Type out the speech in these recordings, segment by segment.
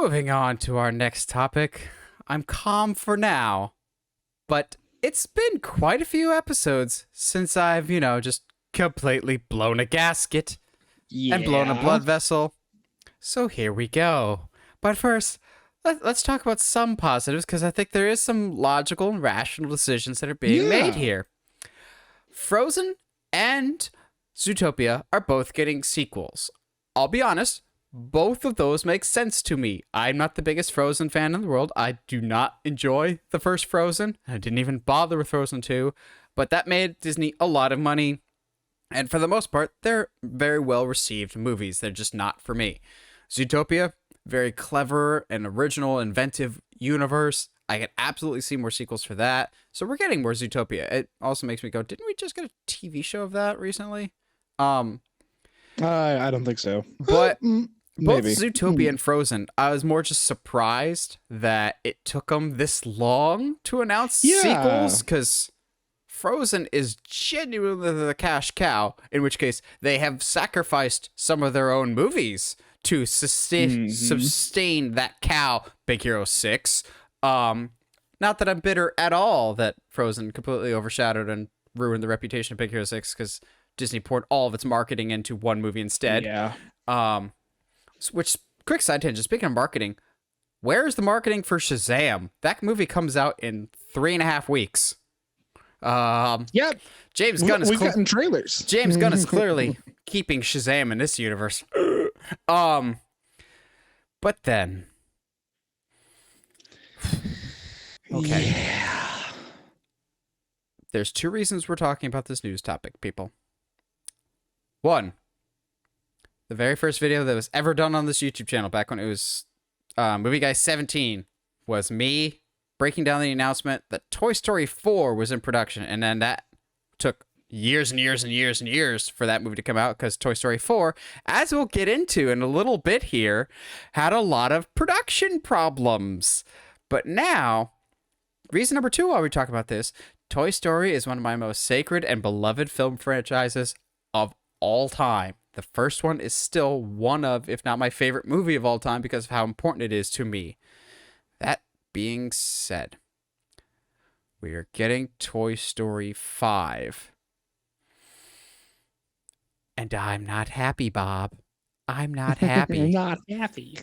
Moving on to our next topic. I'm calm for now, but it's been quite a few episodes since I've, just completely blown a gasket and blown a blood vessel. So here we go. But first, let's talk about some positives, because I think there is some logical and rational decisions that are being made here. Frozen and Zootopia are both getting sequels. I'll be honest, both of those make sense to me. I'm not the biggest Frozen fan in the world. I do not enjoy the first Frozen. I didn't even bother with Frozen 2, but that made Disney a lot of money. And for the most part, they're very well received movies. They're just not for me. Zootopia, very clever and original, inventive universe. I could absolutely see more sequels for that. So we're getting more Zootopia. It also makes me go, didn't we just get a TV show of that recently? I don't think so. But both maybe. Zootopia and Frozen, I was more just surprised that it took them this long to announce sequels, because Frozen is genuinely the cash cow, in which case they have sacrificed some of their own movies to sustain that cow. Big Hero 6. Not that I'm bitter at all that Frozen completely overshadowed and ruined the reputation of Big Hero 6, because Disney poured all of its marketing into one movie instead. Yeah. Which, quick side tangent, speaking of marketing, where's the marketing for Shazam? That movie comes out in 3.5 weeks. Yep. James Gunn is we've gotten trailers. James Gunn is clearly keeping Shazam in this universe. But then, okay. Yeah. There's two reasons we're talking about this news topic, people. One, the very first video that was ever done on this YouTube channel, back when it was Movie Guy 17, was me breaking down the announcement that Toy Story 4 was in production. And then that took years and years and years and years for that movie to come out, because Toy Story 4, as we'll get into in a little bit here, had a lot of production problems. But now, reason number two why we talk about this, Toy Story is one of my most sacred and beloved film franchises of all time. The first one is still one of, if not my favorite movie of all time, because of how important it is to me. That being said, we are getting Toy Story 5. And I'm not happy, Bob. I'm not happy. Not happy.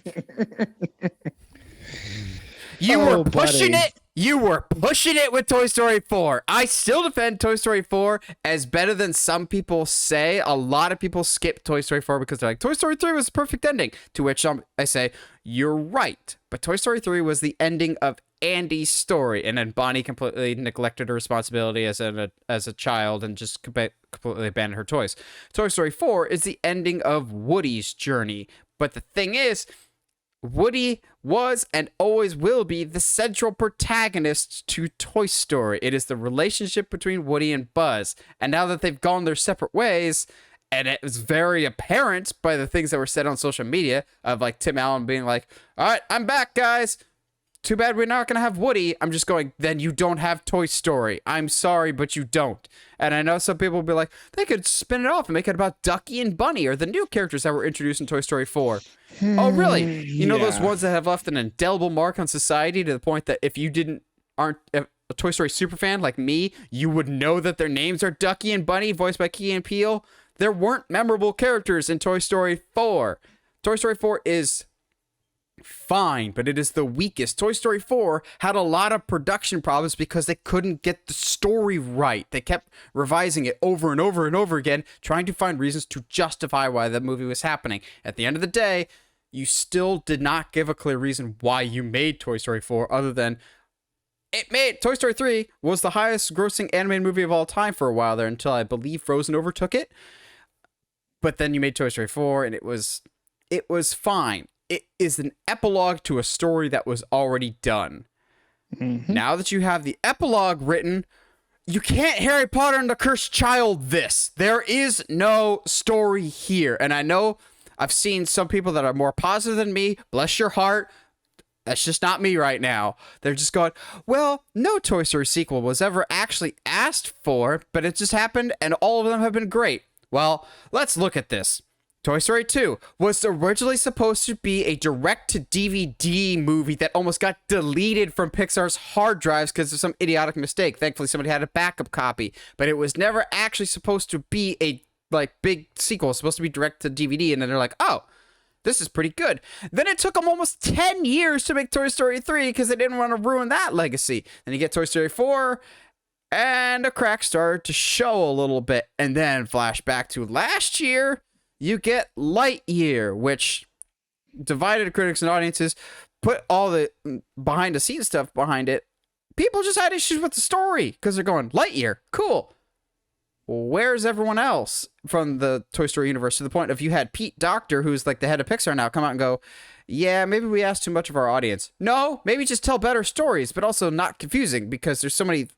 You were pushing buddy. it. You were pushing it with Toy Story 4. I still defend Toy Story 4 as better than some people say. A lot of people skip Toy Story 4 because they're like, Toy Story 3 was the perfect ending. To which I say, you're right. But Toy Story 3 was the ending of Andy's story. And then Bonnie completely neglected her responsibility as a child and just completely abandoned her toys. Toy Story 4 is the ending of Woody's journey. But the thing is, Woody was and always will be the central protagonist to Toy Story. It is the relationship between Woody and Buzz. And now that they've gone their separate ways, and it was very apparent by the things that were said on social media of like Tim Allen being like, all right, I'm back, guys. Too bad we're not going to have Woody. I'm just going, then you don't have Toy Story. I'm sorry, but you don't. And I know some people will be like, they could spin it off and make it about Ducky and Bunny or the new characters that were introduced in Toy Story 4. Oh, really? You know those ones that have left an indelible mark on society to the point that if you aren't a Toy Story superfan like me, you would know that their names are Ducky and Bunny, voiced by Key and Peele. There weren't memorable characters in Toy Story 4. Toy Story 4 is fine, but it is the weakest. Toy Story 4 had a lot of production problems because they couldn't get the story right. They kept revising it over and over and over again, trying to find reasons to justify why the movie was happening. At the end of the day, you still did not give a clear reason why you made Toy Story 4, other than Toy Story 3 was the highest grossing animated movie of all time for a while there, until I believe Frozen overtook it. But then you made Toy Story 4 and it was fine. It is an epilogue to a story that was already done. Mm-hmm. Now that you have the epilogue written, you can't Harry Potter and the Cursed Child this. There is no story here. And I know I've seen some people that are more positive than me. Bless your heart. That's just not me right now. They're just going, well, no Toy Story sequel was ever actually asked for, but it just happened and all of them have been great. Well, let's look at this. Toy Story 2 was originally supposed to be a direct-to-DVD movie that almost got deleted from Pixar's hard drives because of some idiotic mistake. Thankfully, somebody had a backup copy, but it was never actually supposed to be a big sequel. It was supposed to be direct-to-DVD, and then they're like, oh, this is pretty good. Then it took them almost 10 years to make Toy Story 3 because they didn't want to ruin that legacy. Then you get Toy Story 4, and a crack started to show a little bit. And then flashback to last year, you get Lightyear, which divided critics and audiences, put all the behind-the-scenes stuff behind it. People just had issues with the story because they're going, Lightyear, cool. Where's everyone else from the Toy Story universe? To the point of you had Pete Docter, who's like the head of Pixar now, come out and go, yeah, maybe we asked too much of our audience. No, maybe just tell better stories, but also not confusing because there's so many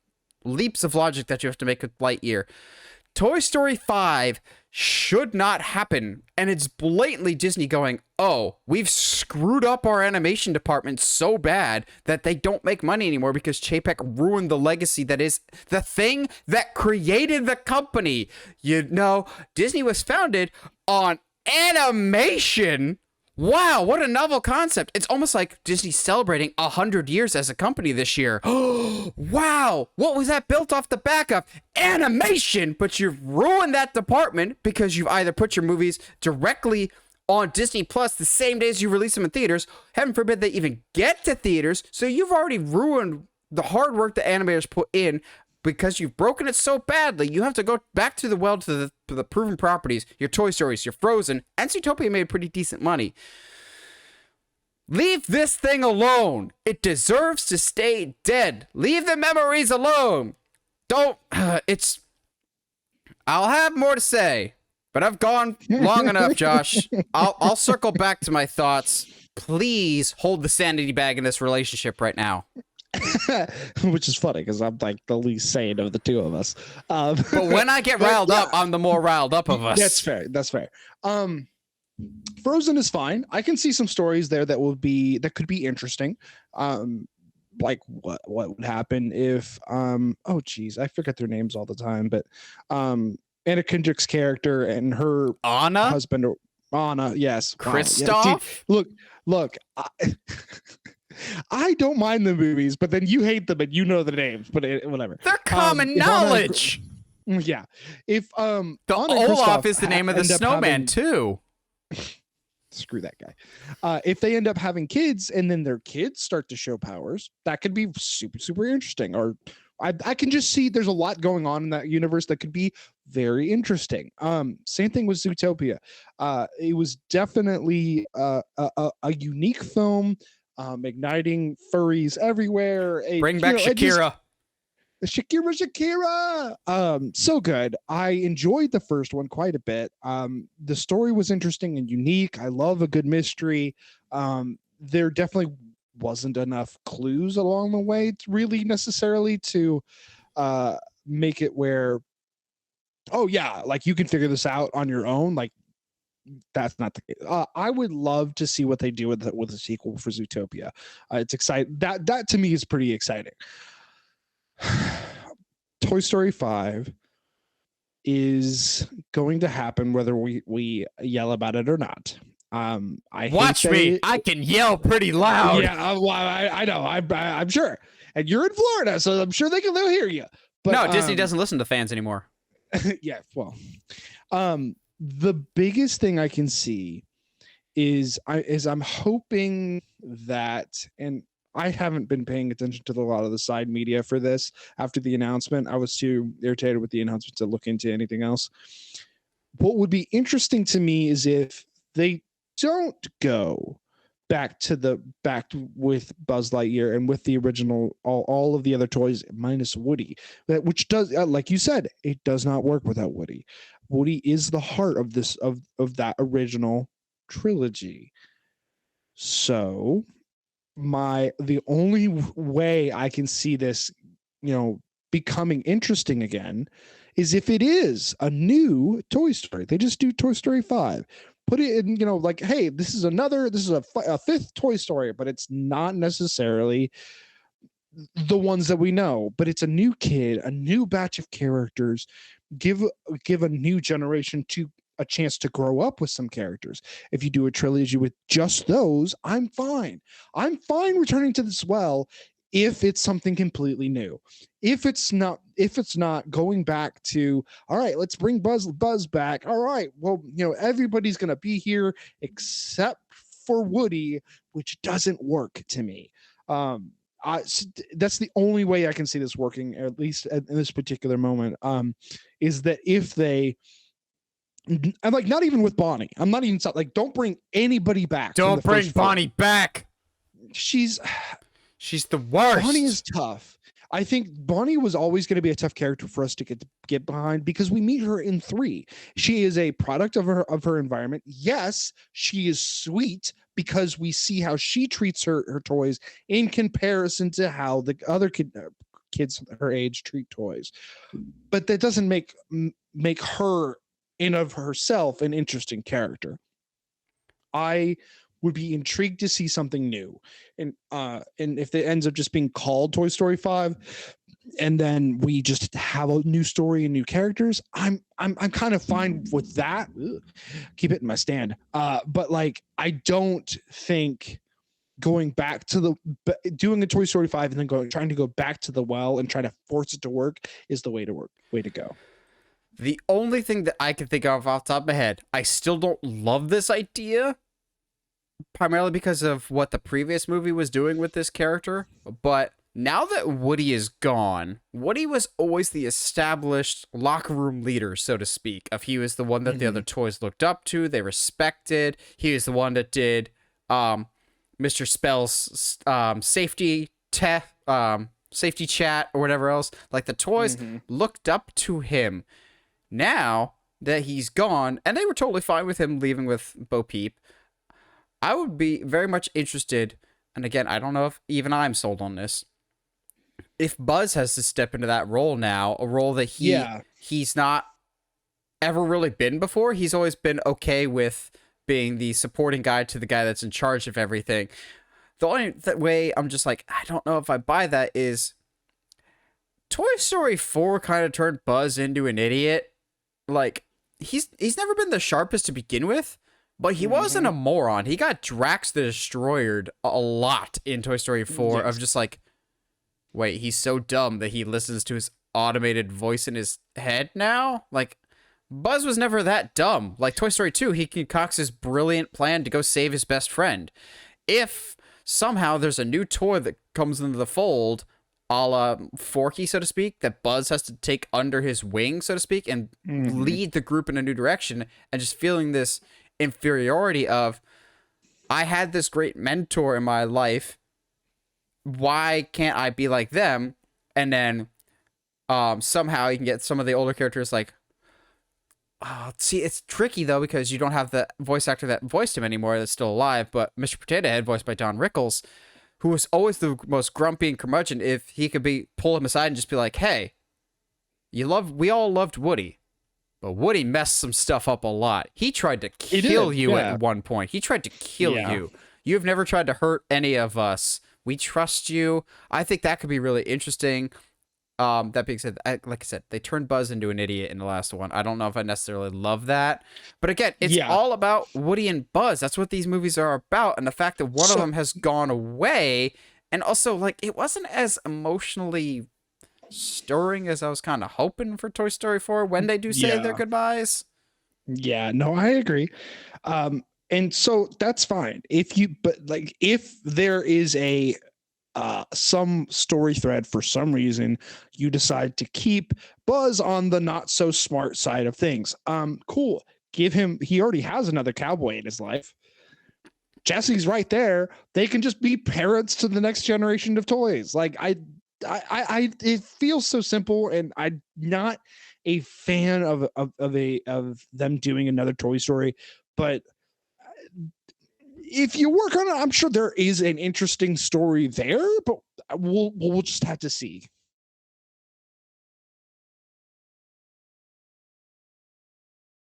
leaps of logic that you have to make with Lightyear. Toy Story 5 should not happen, and it's blatantly Disney going, oh, we've screwed up our animation department so bad that they don't make money anymore because Chapek ruined the legacy that is the thing that created the company. You know, Disney was founded on animation. Wow, what a novel concept. It's almost like Disney celebrating 100 years as a company this year. Wow, what was that built off the back of? Animation! But you've ruined that department because you've either put your movies directly on Disney Plus the same day as you release them in theaters. Heaven forbid they even get to theaters. So you've already ruined the hard work the animators put in because you've broken it so badly. You have to go back to the well to the proven properties, your Toy Stories, your Frozen, and Zootopia made pretty decent money. Leave this thing alone. It deserves to stay dead. Leave the memories alone. Don't, I'll have more to say, but I've gone long enough, Josh. I'll circle back to my thoughts. Please hold the sanity bag in this relationship right now. Which is funny because I'm like the least sane of the two of us. But when I get riled up, I'm the more riled up of us. That's fair. That's fair. Frozen is fine. I can see some stories there that could be interesting. Like what would happen if oh geez, I forget their names all the time, but Anna Kendrick's character and her husband, Anna, yes, Kristoff. Yeah. Look. I don't mind the movies, but then you hate them and you know the names, but whatever. They're common knowledge. Yeah. If the Olaf is the name of the snowman too. Screw that guy. If they end up having kids and then their kids start to show powers, that could be super, super interesting. Or I can just see there's a lot going on in that universe that could be very interesting. Same thing with Zootopia. It was definitely a unique film. Igniting furries everywhere. Bring back Shakira. Shakira. So good. I enjoyed the first one quite a bit. The story was interesting and unique. I love a good mystery. There definitely wasn't enough clues along the way to really necessarily to make it where, oh yeah, like you can figure this out on your own. Like, that's not the case. I would love to see what they do with a sequel for Zootopia. It's exciting. That to me is pretty exciting. Toy Story 5 is going to happen whether we yell about it or not. Watch me. I can yell pretty loud. Yeah, I know. I'm sure. And you're in Florida, so I'm sure they'll hear you. But no, Disney doesn't listen to fans anymore. Yeah, well. The biggest thing I can see is I'm hoping that, and I haven't been paying attention to a lot of the side media for this after the announcement. I was too irritated with the announcement to look into anything else. What would be interesting to me is if they don't go back with Buzz Lightyear and with the original, all of the other toys minus Woody, which does, like you said, it does not work without Woody. Woody is the heart of this of that original trilogy. So the only way I can see this, becoming interesting again is if it is a new Toy Story. They just do Toy Story 5. Put it in, like, hey, this is a fifth Toy Story, but it's not necessarily the ones that we know, but it's a new kid, a new batch of characters. Give a new generation to a chance to grow up with some characters. If you do a trilogy with just those, I'm fine. I'm fine returning to this well if it's something completely new. If it's not going back to, all right, let's bring Buzz back. All right, well, everybody's gonna be here except for Woody, which doesn't work to me. That's the only way I can see this working, at least in this particular moment. Is that if they, I'm like, not even with Bonnie. I'm not even like, don't bring anybody back. Don't bring Bonnie back. She's the worst. Bonnie is tough. I think Bonnie was always going to be a tough character for us to get behind because we meet her in 3. She is a product of her environment. Yes, she is sweet because we see how she treats her toys in comparison to how the other kids her age treat toys. But that doesn't make her in of herself an interesting character. I would be intrigued to see something new, and if it ends up just being called Toy Story 5, and then we just have a new story and new characters, I'm kind of fine with that. Ugh, keep it in my stand. But like, I don't think going back to doing a Toy Story 5 and then trying to go back to the well and try to force it to work is the way to go. The only thing that I can think of off the top of my head, I still don't love this idea, primarily because of what the previous movie was doing with this character. But now that Woody is gone, Woody was always the established locker room leader, so to speak. He was the one that the other toys looked up to, they respected. He was the one that did Mr. Spell's safety chat or whatever else. Like, the toys looked up to him. Now that he's gone, and they were totally fine with him leaving with Bo Peep, I would be very much interested, and again, I don't know if even I'm sold on this, if Buzz has to step into that role now, a role that he's not ever really been before. He's always been okay with being the supporting guy to the guy that's in charge of everything. The only way I'm just like, I don't know if I buy that is Toy Story 4 kind of turned Buzz into an idiot. Like, he's never been the sharpest to begin with, but he wasn't a moron. He got Drax the Destroyer a lot in Toy Story 4 of just like, wait, he's so dumb that he listens to his automated voice in his head now? Like, Buzz was never that dumb. Like, Toy Story 2, he concocts his brilliant plan to go save his best friend. If somehow there's a new toy that comes into the fold, a la Forky, so to speak, that Buzz has to take under his wing, so to speak, and lead the group in a new direction, and just feeling this inferiority of, I had this great mentor in my life, why can't I be like them? And then somehow you can get some of the older characters like, see, it's tricky though, because you don't have the voice actor that voiced him anymore that's still alive, but Mr. Potato Head, voiced by Don Rickles, who was always the most grumpy and curmudgeon, if he could pull him aside and just be like, hey, we all loved Woody, but Woody messed some stuff up a lot. He tried to kill you at one point. He tried to kill you. You've never tried to hurt any of us. We trust you. I think that could be really interesting. That being said, like I said, they turned Buzz into an idiot in the last one. I don't know if I necessarily love that. But again, it's all about Woody and Buzz. That's what these movies are about. And the fact that one of them has gone away, and also, like, it wasn't as emotionally stirring as I was kind of hoping for Toy Story 4 when they do say their goodbyes. Yeah, no, I agree. And so that's fine. If there is some story thread for some reason you decide to keep Buzz on the not so smart side of things, cool, give him, he already has another cowboy in his life. Jesse's right there. They can just be parents to the next generation of toys. Like, I it feels so simple, and I'm not a fan of them doing another Toy Story, but if you work on it, I'm sure there is an interesting story there, but we'll just have to see.